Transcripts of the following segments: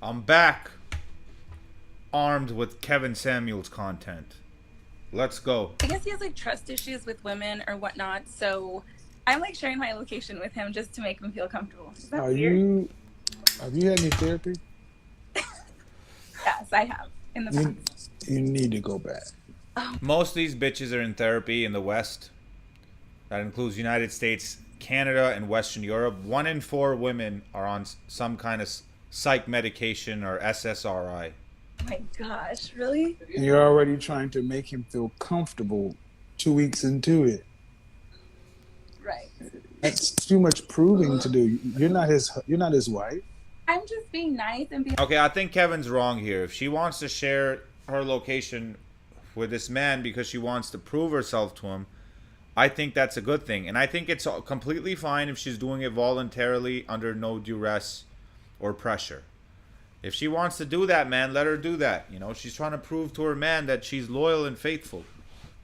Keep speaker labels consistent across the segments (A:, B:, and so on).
A: I'm back, armed with Kevin Samuels content. Let's go.
B: I guess he has like trust issues with women or whatnot. So I'm like sharing my location with him just to make him feel comfortable. Is that
C: Are
B: weird?
C: you? Have you had any therapy?
B: Yes, I have in the
C: You
B: past.
C: you need to go back.
B: Oh,
A: Most of these bitches are in therapy in the West. That includes United States, Canada, and Western Europe. 1 in 4 women are on some kind of psych medication or SSRI.
B: my gosh, really?
C: And you're already trying to make him feel comfortable 2 weeks into it.
B: Right.
C: That's too much proving to do. You're not his. You're not his wife.
B: I'm just being nice and being.
A: Okay, I think Kevin's wrong here. If she wants to share her location with this man because she wants to prove herself to him, I think that's a good thing. And I think it's completely fine if she's doing it voluntarily under no duress or pressure. If she wants to do that, man, let her do that. You know, she's trying to prove to her man that she's loyal and faithful.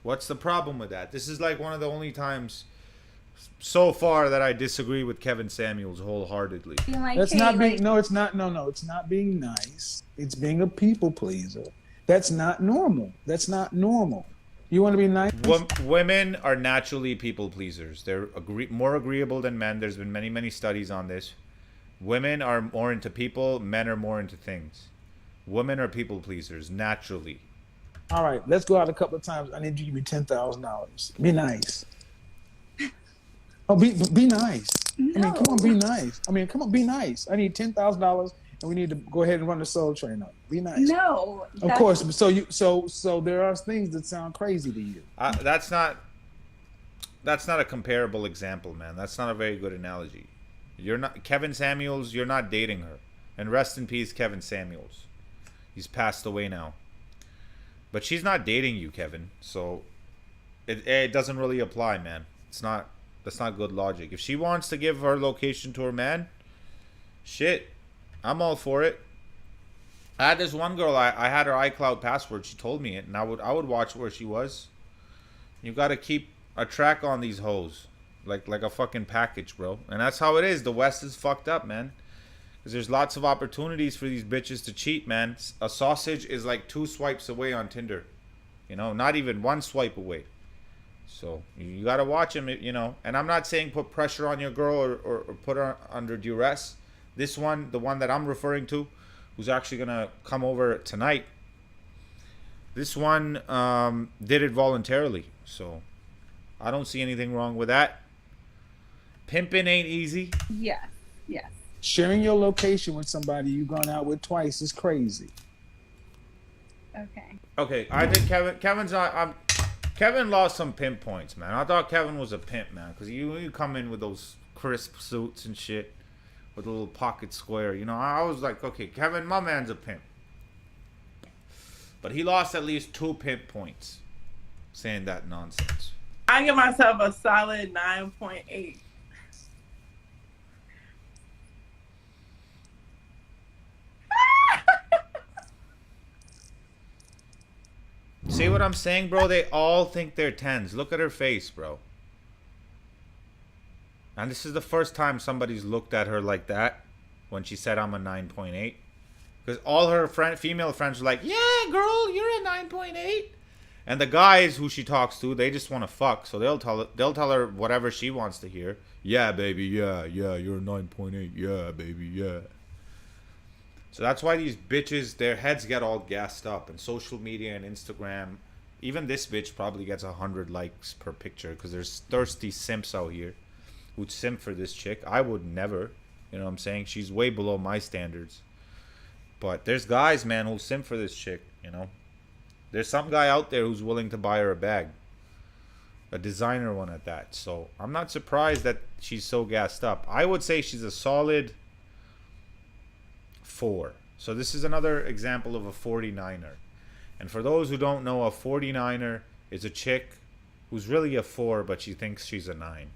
A: What's the problem with that? This is like one of the only times so far that I disagree with Kevin Samuels wholeheartedly.
B: Being like,
C: That's
B: hey,
C: not being.
B: like,
C: No, it's not. No, no, it's not being nice. It's being a people pleaser. That's not normal. That's not normal. You want to be nice?
A: Women are naturally people pleasers. They're more agreeable than men. There's been many, many studies on this. Women are more into people. Men are more into things. Women are people pleasers naturally.
C: All right, let's go out a couple of times. I need you to give me $10,000. Be nice. Oh, be nice. I mean, come on, be
B: no,
C: nice. I mean, come on, be nice. I need $10,000, and we need to go ahead and run the Soul Train up. Be nice.
B: no.
C: Of course. So there are things that sound crazy to you.
A: That's not. That's not a comparable example, man. That's not a very good analogy. You're not Kevin Samuels. You're not dating her. And rest in peace, Kevin Samuels. He's passed away now. But she's not dating you, Kevin. So it doesn't really apply, man. It's not. That's not good logic. If she wants to give her location to her man, shit, I'm all for it. I had this one girl. I had her iCloud password. She told me it, and I would watch where she was. You got to keep a track on these hoes, like a fucking package, bro. And that's how it is. The West is fucked up, man. Because there's lots of opportunities for these bitches to cheat, man. A sausage is like 2 swipes away on Tinder. You know, not even 1 swipe away. So you got to watch them, you know. And I'm not saying put pressure on your girl or put her under duress. This one, the one that I'm referring to, who's actually going to come over tonight, this one did it voluntarily. So I don't see anything wrong with that. Pimping ain't easy.
B: Yes, yes.
C: Sharing your location with somebody you've gone out with twice is crazy.
B: Okay.
A: Okay, I think Kevin's not. Kevin lost some pimp points, man. I thought Kevin was a pimp, man, because you come in with those crisp suits and shit with a little pocket square. You know, I was like, okay, Kevin, my man's a pimp. But he lost at least 2 pimp points saying that nonsense.
D: I give myself a solid 9.8.
A: See what I'm saying, bro? They all think they're 10s. Look at her face, bro. And this is the first time somebody's looked at her like that when she said I'm a 9.8. Because all her female friends were like, yeah, girl, you're a 9.8. And the guys who she talks to, they just want to fuck. So they'll tell her whatever she wants to hear. Yeah, baby, yeah, you're a 9.8. Yeah, baby, yeah. So that's why these bitches, their heads get all gassed up. And social media and Instagram, even this bitch probably gets 100 likes per picture. Because there's thirsty simps out here who'd simp for this chick. I would never. You know what I'm saying? She's way below my standards. But there's guys, man, who'll simp for this chick, you know? There's some guy out there who's willing to buy her a bag. A designer one at that. So I'm not surprised that she's so gassed up. I would say she's a solid 4. So this is another example of a 49er. And for those who don't know, a 49er is a chick who's really a 4, but she thinks she's a 9.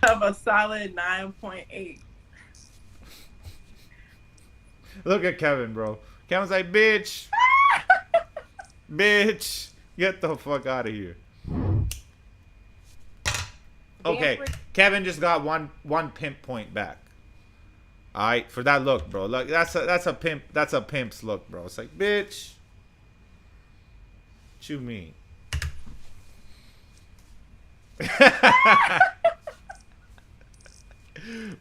D: Of a solid 9.8.
A: Look at Kevin, bro. Kevin's like, bitch. Bitch. Get the fuck out of here. Okay. Kevin just got one pimp point back. Alright, for that look, bro. Look, that's a pimp's look, bro. It's like, bitch. What you mean?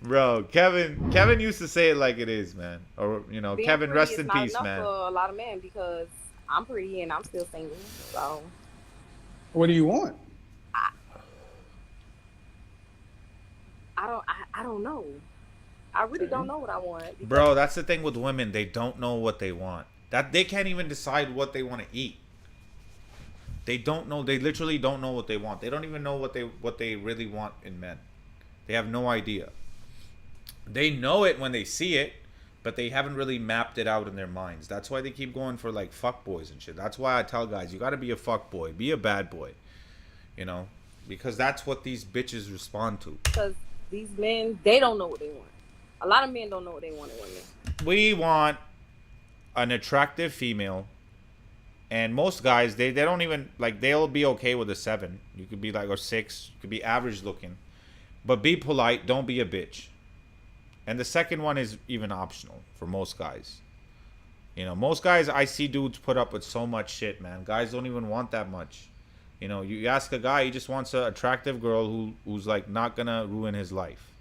A: Bro, Kevin used to say it like it is, man. Or
E: Being
A: Kevin,
E: pretty
A: rest
E: is
A: in
E: not
A: peace,
E: enough
A: man.
E: for a lot of men because I'm pretty and I'm still single. So
C: What do you want?
E: I don't know. I really don't know what I want. because
A: Bro, that's the thing with women. They don't know what they want. That they can't even decide what they want to eat. They don't know. They literally don't know what they want. They don't even know what they really want in men. They have no idea. They know it when they see it, but they haven't really mapped it out in their minds. That's why they keep going for like fuck boys and shit. That's why I tell guys, you got to be a fuck boy, be a bad boy, because that's what these bitches respond to.
E: these men, they don't know what they want. A lot of men don't know what they want in women.
A: We want an attractive female, and most guys they don't even like, they'll be okay with a 7. You could be like, or 6, you could be average looking, but be polite, don't be a bitch. And the second one is even optional for most guys. Most guys, I see dudes put up with so much shit, man. Guys don't even want that much. You ask a guy, he just wants an attractive girl who's like not gonna ruin his life.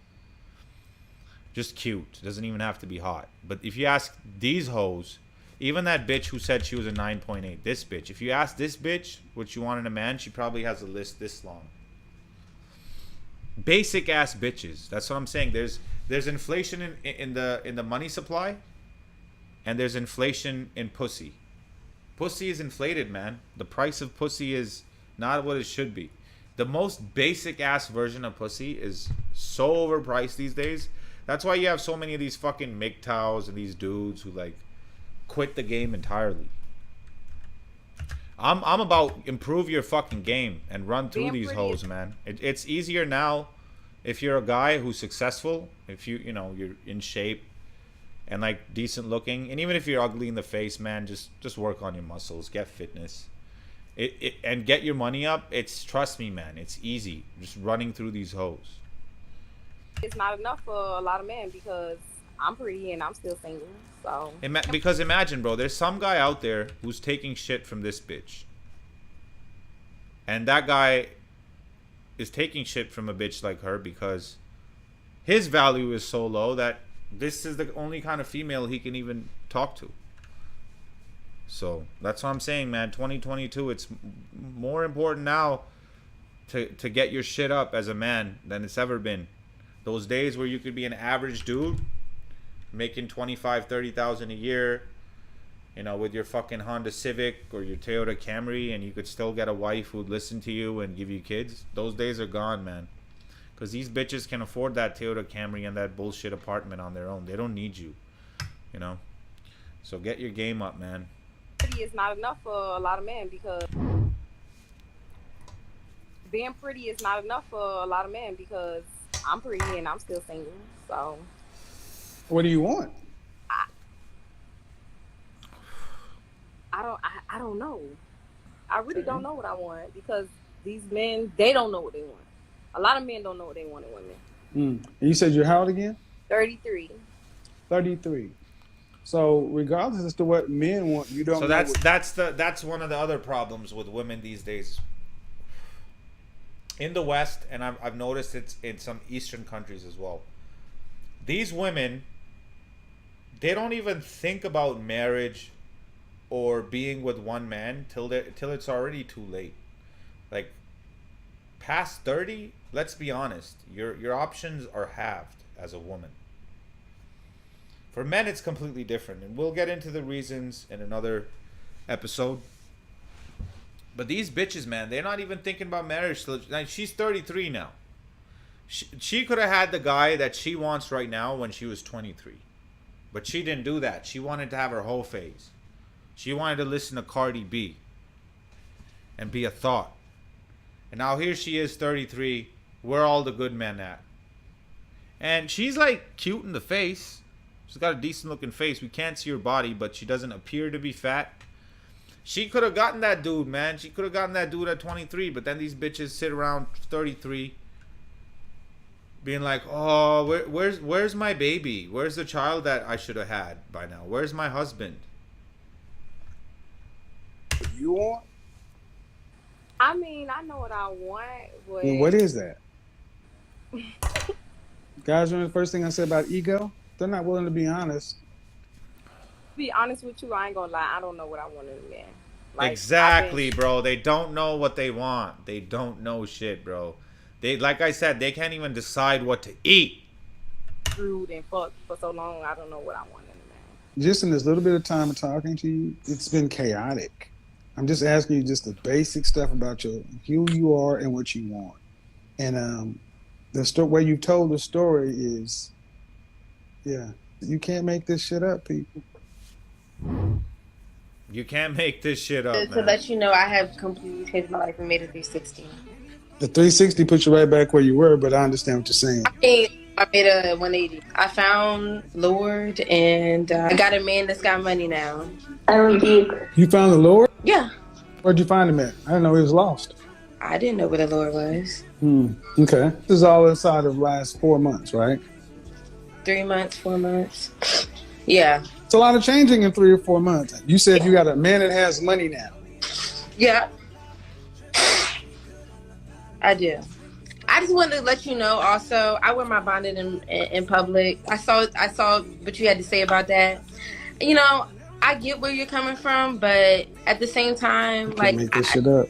A: Just cute. Doesn't even have to be hot. But if you ask these hoes, even that bitch who said she was a 9.8, this bitch, if you ask this bitch what you want in a man, she probably has a list this long. Basic ass bitches. That's what I'm saying. There's inflation in the money supply, and there's inflation in pussy. Pussy is inflated, man. The price of pussy is not what it should be. The most basic ass version of pussy is so overpriced these days. That's why you have so many of these fucking MGTOWs and these dudes who like quit the game entirely. I'm about improve your fucking game and run through
E: Being
A: these
E: pretty
A: hoes, man. It's easier now if you're a guy who's successful, if you're in shape and like decent looking, and even if you're ugly in the face, man, just work on your muscles, get fitness. And get your money up. Trust me, man, it's easy just running through these hoes.
E: It's not enough for a lot of men because I'm pretty and I'm still single. So
A: Because imagine, bro, there's some guy out there who's taking shit from this bitch, and that guy is taking shit from a bitch like her because his value is so low that this is the only kind of female he can even talk to. So that's what I'm saying, man. 2022, it's more important now to get your shit up as a man than it's ever been. Those days where you could be an average dude making 25, 30,000 a year, with your fucking Honda Civic or your Toyota Camry, and you could still get a wife who'd listen to you and give you kids. Those days are gone, man. Because these bitches can afford that Toyota Camry and that bullshit apartment on their own. They don't need you, So get your game up, man.
E: pretty is not enough for a lot of men because being pretty is not enough for a lot of men because I'm pretty and I'm still single. So
C: What do you want?
E: I don't know. I really don't know what I want because these men, they don't know what they want. A lot of men don't know what they want in women.
C: And you said you're how old again?
E: 33.
C: 33. So regardless as to what men want, you don't.
A: So
C: know
A: that's one of the other problems with women these days. In the West, and I've noticed it's in some Eastern countries as well. These women, they don't even think about marriage or being with one man till it's already too late. Like past 30, let's be honest, your options are halved as a woman. For men, it's completely different, and we'll get into the reasons in another episode. But these bitches, man, they're not even thinking about marriage. Like, she's 33 now. She could have had the guy that she wants right now when she was 23. But she didn't do that. She wanted to have her whole phase. She wanted to listen to Cardi B and be a thought. And now here she is, 33. Where are all the good men at? And she's like cute in the face. She's got a decent looking face. We can't see her body, but she doesn't appear to be fat. She could have gotten that dude, man. She could have gotten that dude at 23, but then these bitches sit around 33 being like, "Oh, where's my baby? Where's the child that I should have had by now? Where's my husband?"
C: You want?
E: I mean, I know what I want, but
C: Well, what is that? Guys, remember the first thing I said about ego? They're not willing to be honest.
E: to be honest with you, I ain't gonna lie. I don't know what I want in a man. Like,
A: Exactly, bro. They don't know what they want. They don't know shit, bro. They, like I said, they can't even decide what to eat.
E: Screwed and fucked for so long. I don't know what I want in a man.
C: Just in this little bit of time of talking to you, it's been chaotic. I'm just asking you just the basic stuff about who you are and what you want. And the way you told the story is, yeah, you can't make this shit up, people.
A: You can't make this shit up,
F: To
A: man.
F: let you know, I have completely changed my life and made a 360.
C: The 360 puts you right back where you were, but I understand what you're saying.
F: I made a 180. I found Lord, and I got a man that's got money now. I went deep.
C: You found the Lord?
F: Yeah.
C: Where'd you find him at? I didn't know he was lost.
F: I didn't know where the Lord was.
C: Okay. This is all inside of last 4 months, right?
F: 3 months, 4 months. Yeah.
C: It's a lot of changing in 3 or 4 months. You said you got a man that has money now.
F: Yeah. I do. I just wanted to let you know also, I wear my bonnet in public. I saw what you had to say about that. You know, I get where you're coming from, but at the same time,
C: You
F: like,
C: can't make this shit up.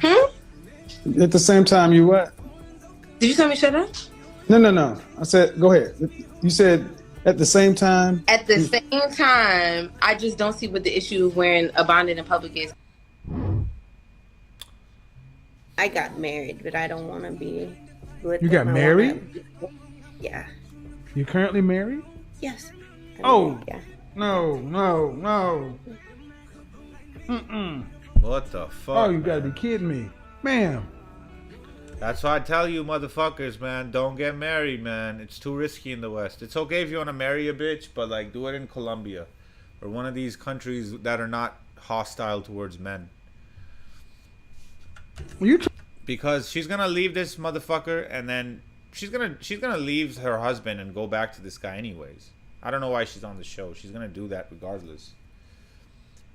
F: Hmm?
C: At the same time, you what?
F: Did you tell me shut up?
C: No. I said, go ahead. You said at the same time.
F: At the same time, I just don't see what the issue of wearing a bonnet in public is.
G: I got married, but I don't want to be with
C: You
G: them.
C: got
G: I
C: married?
G: Yeah.
C: You currently married?
G: Yes.
C: Oh.
G: Yeah.
C: No.
A: What the fuck?
C: Oh, you gotta
A: man?
C: be kidding me. Ma'am.
A: That's why I tell you, motherfuckers, man, don't get married, man. It's too risky in the West. It's okay if you want to marry a bitch, but like, do it in Colombia or one of these countries that are not hostile towards men. Because she's gonna leave this motherfucker, and then she's gonna leave her husband and go back to this guy anyways. I don't know why she's on the show. She's gonna do that regardless.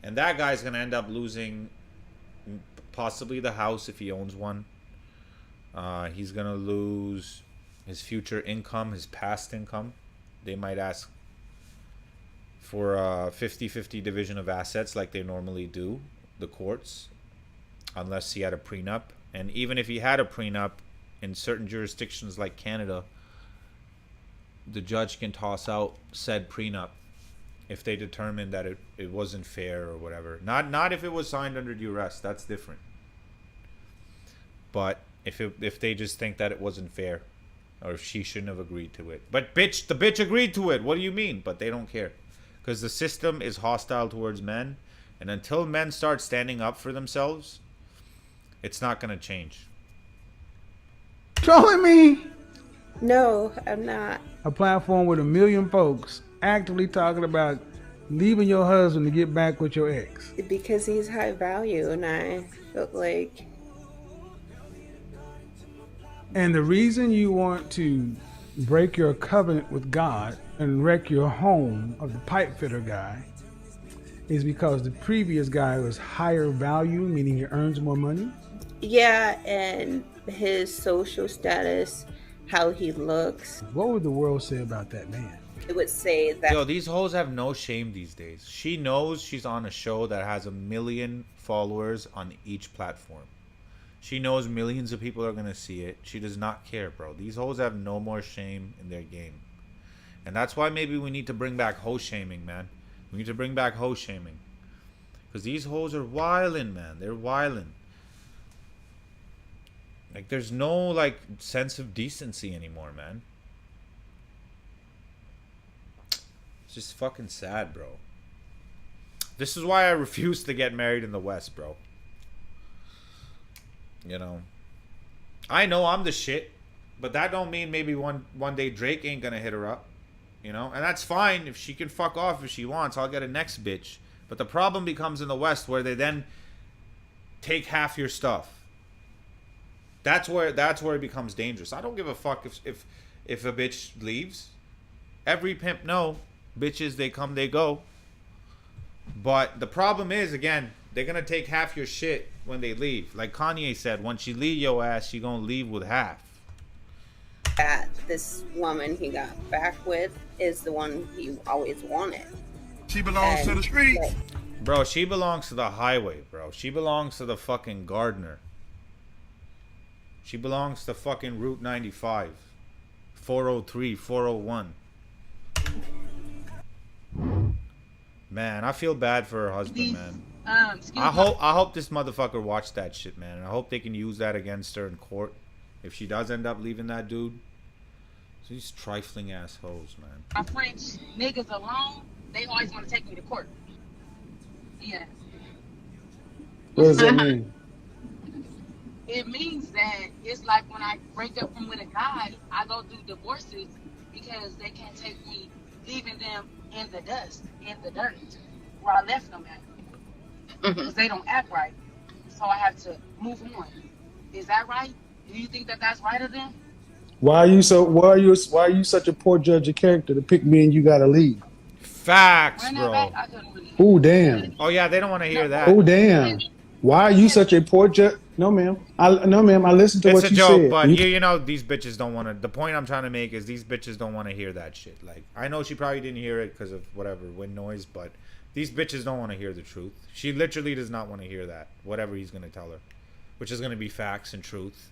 A: And that guy's gonna end up losing possibly the house if he owns one. He's gonna lose his future income, his past income. They might ask for a 50-50 division of assets like they normally do, the courts, unless he had a prenup. And even if he had a prenup, in certain jurisdictions like Canada, the judge can toss out said prenup if they determine that it wasn't fair or whatever. Not if it was signed under duress. That's different. But if they just think that it wasn't fair, or if she shouldn't have agreed to it. But the bitch agreed to it. What do you mean? But they don't care. Because the system is hostile towards men. And until men start standing up for themselves, it's not going to change.
C: Trolling me.
G: No, I'm not.
C: A platform with 1 million folks actively talking about leaving your husband to get back with your ex.
G: Because he's high value, and I felt like.
C: And the reason you want to break your covenant with God and wreck your home of the pipe fitter guy is because the previous guy was higher value, meaning he earns more money?
G: Yeah, and his social status, how he looks.
C: What would the world say about that man?
G: It would say that.
A: Yo, these hoes have no shame these days. She knows she's on a show that has 1 million followers on each platform. She knows millions of people are going to see it. She does not care, bro. These hoes have no more shame in their game. And that's why maybe we need to bring back hoe shaming, man. We need to bring back hoe shaming. Because these hoes are wildin', man. They're wildin'. Like, there's no, like, sense of decency anymore, man. It's just fucking sad, bro. This is why I refuse to get married in the West, bro. You know, I know I'm the shit, but that don't mean maybe one day Drake ain't gonna hit her up, you know, and that's fine. If she can fuck off if she wants, I'll get a next bitch. But the problem becomes in the West where they then take half your stuff. That's where it becomes dangerous. I don't give a fuck if a bitch leaves. Every pimp know bitches, they come, they go. But the problem is, again, they're gonna take half your shit when they leave. Like Kanye said, when she leave your ass, she gonna leave with half.
G: That this woman he got back with is the one he always wanted.
H: She belongs to the streets.
G: Like,
A: Bro, she belongs to the highway, bro. She belongs to the fucking gardener. She belongs to fucking Route 95, 403, 401. Man, I feel bad for her husband, man. I hope this motherfucker watched that shit, man. And I hope they can use that against her in court if she does end up leaving that dude. These trifling assholes, man.
I: My French niggas alone, they always want to take me to court. Yeah.
C: What does that mean?
I: It means that it's like when I break up with a guy, I go through divorces because they can't take me leaving them in the dust, in the dirt, where I left them at. Because they don't act right. So I have to move on. Is that right? Do you think that that's right of them?
C: Why are you such a poor judge of character to pick me and you gotta leave?
A: Facts, bro.
C: Oh damn.
A: Oh yeah, they don't want to hear that.
C: Oh damn. Why are you such a poor judge? No ma'am. I listened to
A: It's
C: what
A: a
C: you
A: joke,
C: said.
A: but you know these bitches don't want to. The point I'm trying to make is these bitches don't want to hear that shit. Like, I know she probably didn't hear it because of whatever wind noise, but these bitches don't want to hear the truth. She literally does not want to hear that, whatever he's gonna tell her, which is gonna be facts and truth,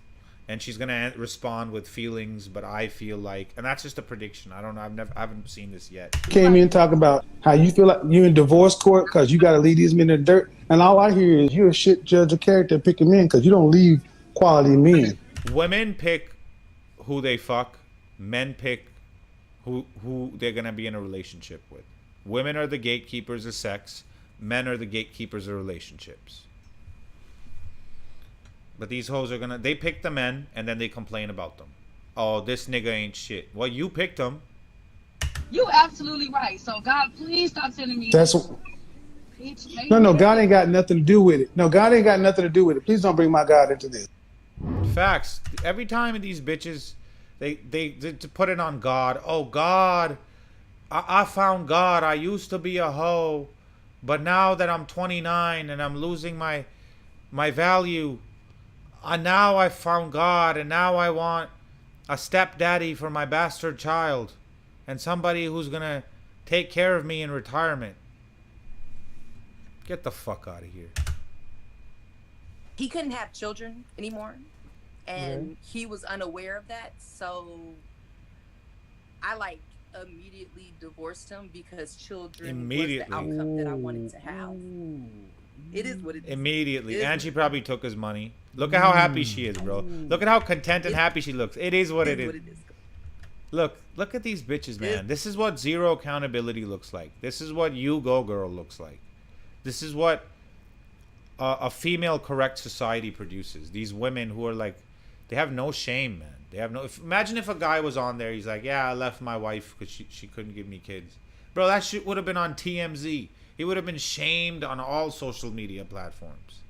A: and she's gonna respond with feelings. But I feel like, and that's just a prediction. I don't know. I haven't seen this yet.
C: came in and talk about how you feel like you in divorce court because you got to leave these men in the dirt, and all I hear is you're a shit judge of character picking men because you don't leave quality men.
A: Women pick who they fuck. Men pick who they're gonna be in a relationship with. Women are the gatekeepers of sex. Men are the gatekeepers of relationships. But these hoes are they pick the men and then they complain about them. Oh, this nigga ain't shit. Well, you picked him.
I: You absolutely right. So God, please stop sending me.
C: No, God ain't got nothing to do with it. No, God ain't got nothing to do with it. Please don't bring my God into this.
A: Facts. Every time these bitches, they to put it on God. Oh, God, I found God. I used to be a hoe, but now that I'm 29 and I'm losing my value, now I found God, and now I want a stepdaddy for my bastard child, and somebody who's gonna take care of me in retirement. Get the fuck out of here.
J: He couldn't have children anymore, and he was unaware of that. So I immediately divorced him because children was the outcome that I wanted to have. It is what it is.
A: Immediately. And she probably took his money. Look at how happy she is, bro. Look at how content and happy she looks. It is what it is. Look at these bitches, man. This is what zero accountability looks like. This is what you go girl looks like. This is what a female correct society produces. These women who are they have no shame, man. They have no. Imagine if a guy was on there. He's like, yeah, I left my wife because she couldn't give me kids. Bro, that shit would have been on TMZ. He would have been shamed on all social media platforms.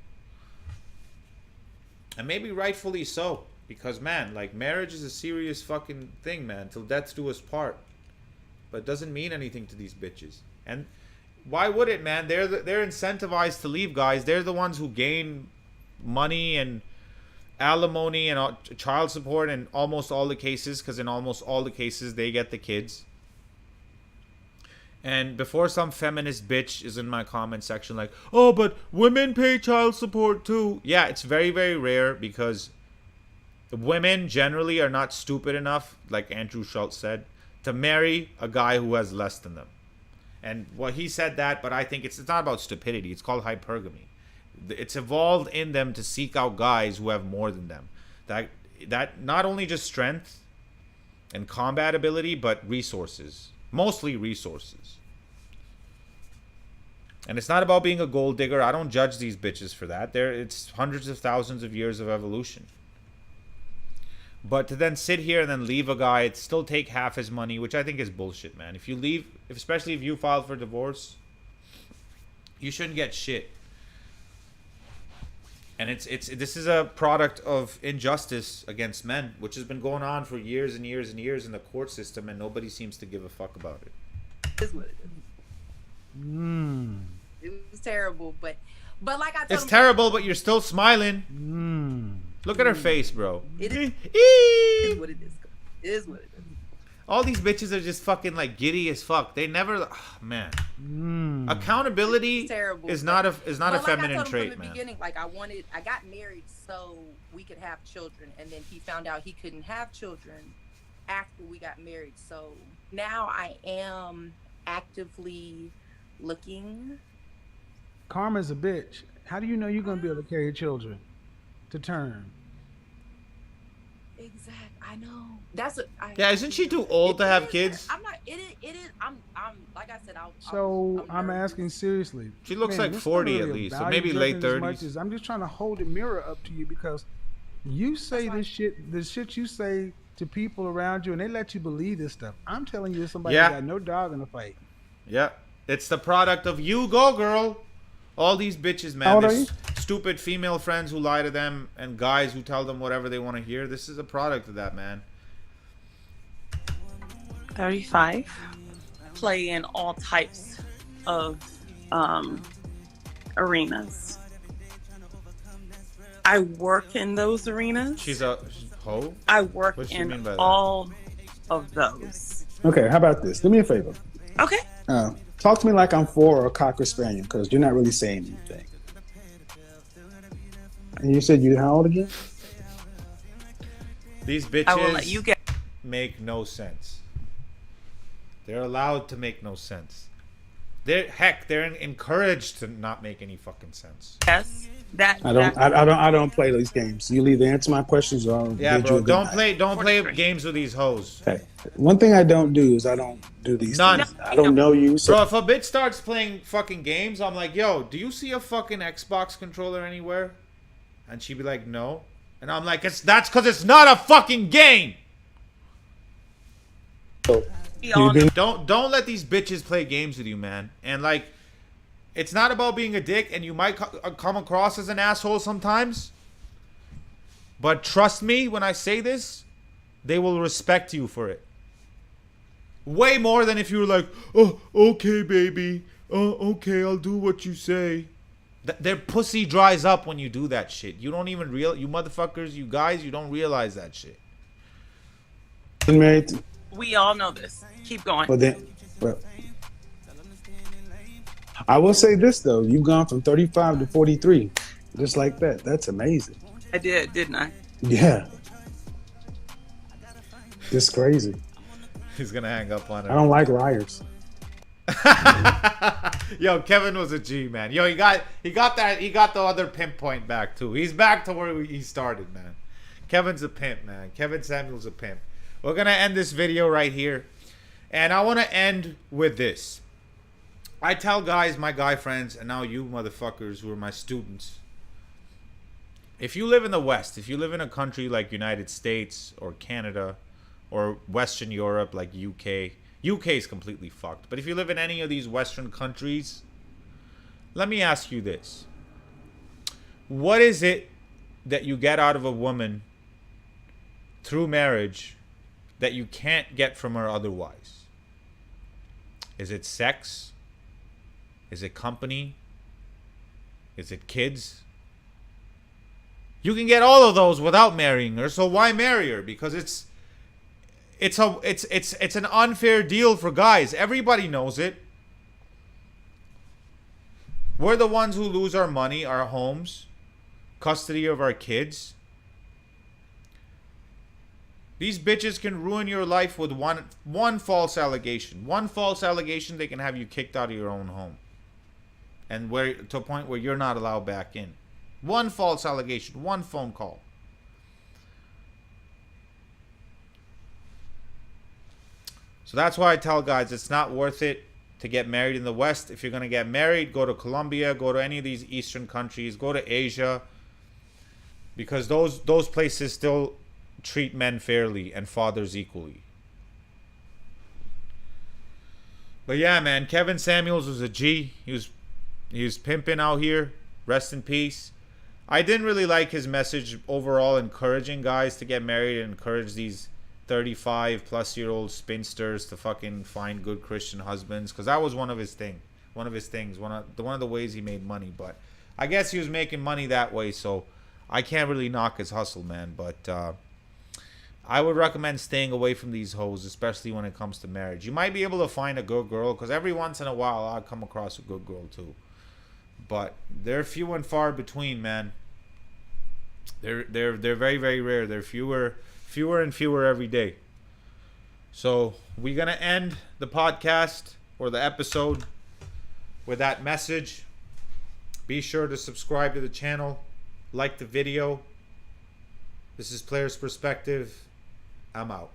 A: And maybe rightfully so. Because, man, marriage is a serious fucking thing, man. Till death do us part. But it doesn't mean anything to these bitches. And why would it, man? They're incentivized to leave, guys. They're the ones who gain money and alimony and child support in almost all the cases. Because in almost all the cases, they get the kids. And before some feminist bitch is in my comment section like, oh, but women pay child support too. Yeah, it's very, very rare because women generally are not stupid enough, like Andrew Schultz said, to marry a guy who has less than them. And well, he said that, but I think it's not about stupidity. It's called hypergamy. It's evolved in them to seek out guys who have more than them. That not only just strength and combat ability, but resources. Mostly resources. And it's not about being a gold digger. I don't judge these bitches for that. It's hundreds of thousands of years of evolution. But to then sit here and then leave a guy, still take half his money, which I think is bullshit, man. If you leave, especially if you filed for divorce, you shouldn't get shit. And this is a product of injustice against men, which has been going on for years and years and years in the court system, and nobody seems to give a fuck about it.
J: Is what it is. It was terrible, but like I told
A: It's
J: him,
A: terrible, but you're still smiling. Look at her face, bro.
J: it is what it is. It is what it is.
A: All these bitches are just fucking like giddy as fuck. They never, man. Accountability
J: It's terrible,
A: is
J: but-
A: not a
J: But
A: feminine
J: like I told him
A: trait,
J: from the
A: man.
J: beginning, like I got married so we could have children, and then he found out he couldn't have children after we got married. So now I am actively looking.
C: Karma's a bitch. How do you know you're gonna be able to carry children to term?
J: Exact. I know. That's a.
A: Yeah, isn't she too old to have
J: is.
A: kids?
J: I'm not. It is. I'm. Like I said.
C: So I'm asking seriously.
A: She looks like
C: this
A: 40
C: not
A: at
C: really
A: least, or
C: about
A: maybe
C: you
A: late
C: judging as much
A: 30s.
C: as I'm just trying to hold the mirror up to you because you say this shit, the shit you say to people around you, and they let you believe this stuff. I'm telling you, somebody
A: Yeah.
C: got no dog in the fight.
A: Yeah, it's the product of you go girl. All these bitches,
C: How
A: man.
C: old are
A: This
C: you?
A: stupid female friends who lie to them and guys who tell them whatever they want to hear. This is a product of that, man.
K: 35. Play in all types of arenas. I work in those arenas.
A: She's a hoe?
K: I work
A: What does she mean
K: in
A: by that?
K: all of those.
C: Okay, how about this? Do me a favor.
K: Okay.
C: Talk to me like I'm 4 or a Cocker Spaniel because you're not really saying anything. And you said you how old again?
A: These
K: I will let you
A: bitches
K: get.
A: make no sense. They're allowed to make no sense. They're encouraged to not make any fucking sense.
K: Yes. That.
C: I don't play these games. You either answer my questions or I'll
A: Yeah,
C: bid you
A: bro.
C: a good
A: Don't
C: night.
A: play games with these hoes.
C: Okay. One thing I don't do is I don't do these
A: None.
C: things. I don't know you. So
A: Bro, if a bitch starts playing fucking games, I'm like, yo, do you see a fucking Xbox controller anywhere? And she'd be like, no. And I'm like, that's because it's not a fucking game. Don't let these bitches play games with you, man. And like, it's not about being a dick, and you might come across as an asshole sometimes. But trust me when I say this, they will respect you for it. Way more than if you were like, oh, okay, baby. Oh, okay, I'll do what you say. Their pussy dries up when you do that shit. You don't even you motherfuckers, you guys, you don't realize that shit.
C: been married to,
K: We all know this. Keep going.
C: well, I will say this though, you've gone from 35 to 43, just like that. That's amazing.
K: I did, didn't I?
C: Yeah. It's crazy.
A: He's gonna hang up on her.
C: I don't like liars.
A: Yo, Kevin was a G, man. Yo, he got the other pimp point back too. He's back to where he started, man. Kevin's a pimp, man. Kevin Samuel's a pimp. We're gonna end this video right here, and I want to end with this. I tell guys, my guy friends, and now you motherfuckers who are my students, if you live in the West, if you live in a country like United States or Canada or Western Europe like UK is completely fucked. But if you live in any of these Western countries, let me ask you this. What is it that you get out of a woman through marriage that you can't get from her otherwise? Is it sex? Is it company? Is it kids? You can get all of those without marrying her, so why marry her? Because it's an unfair deal for guys. Everybody knows it. We're the ones who lose our money, our homes, custody of our kids. These bitches can ruin your life with one false allegation. One false allegation, they can have you kicked out of your own home. And to a point where you're not allowed back in. One false allegation, one phone call. So that's why I tell guys it's not worth it to get married in the West. If you're going to get married, go to Colombia, go to any of these Eastern countries, go to Asia. Because those places still treat men fairly and fathers equally. But yeah, man, Kevin Samuels was a G. He was pimping out here. Rest in peace. I didn't really like his message overall, encouraging guys to get married and encourage these 35-plus-year-old spinsters to fucking find good Christian husbands, because that was one of his things, one of the ways he made money. But I guess he was making money that way, so I can't really knock his hustle, man. But I would recommend staying away from these hoes, especially when it comes to marriage. You might be able to find a good girl, because every once in a while I'll come across a good girl too. But they're few and far between, man. They're very, very rare. They're fewer and fewer every day. So we're gonna end the podcast or the episode with that message. Be sure to subscribe to the channel, like the video. This is Player's Perspective. I'm out.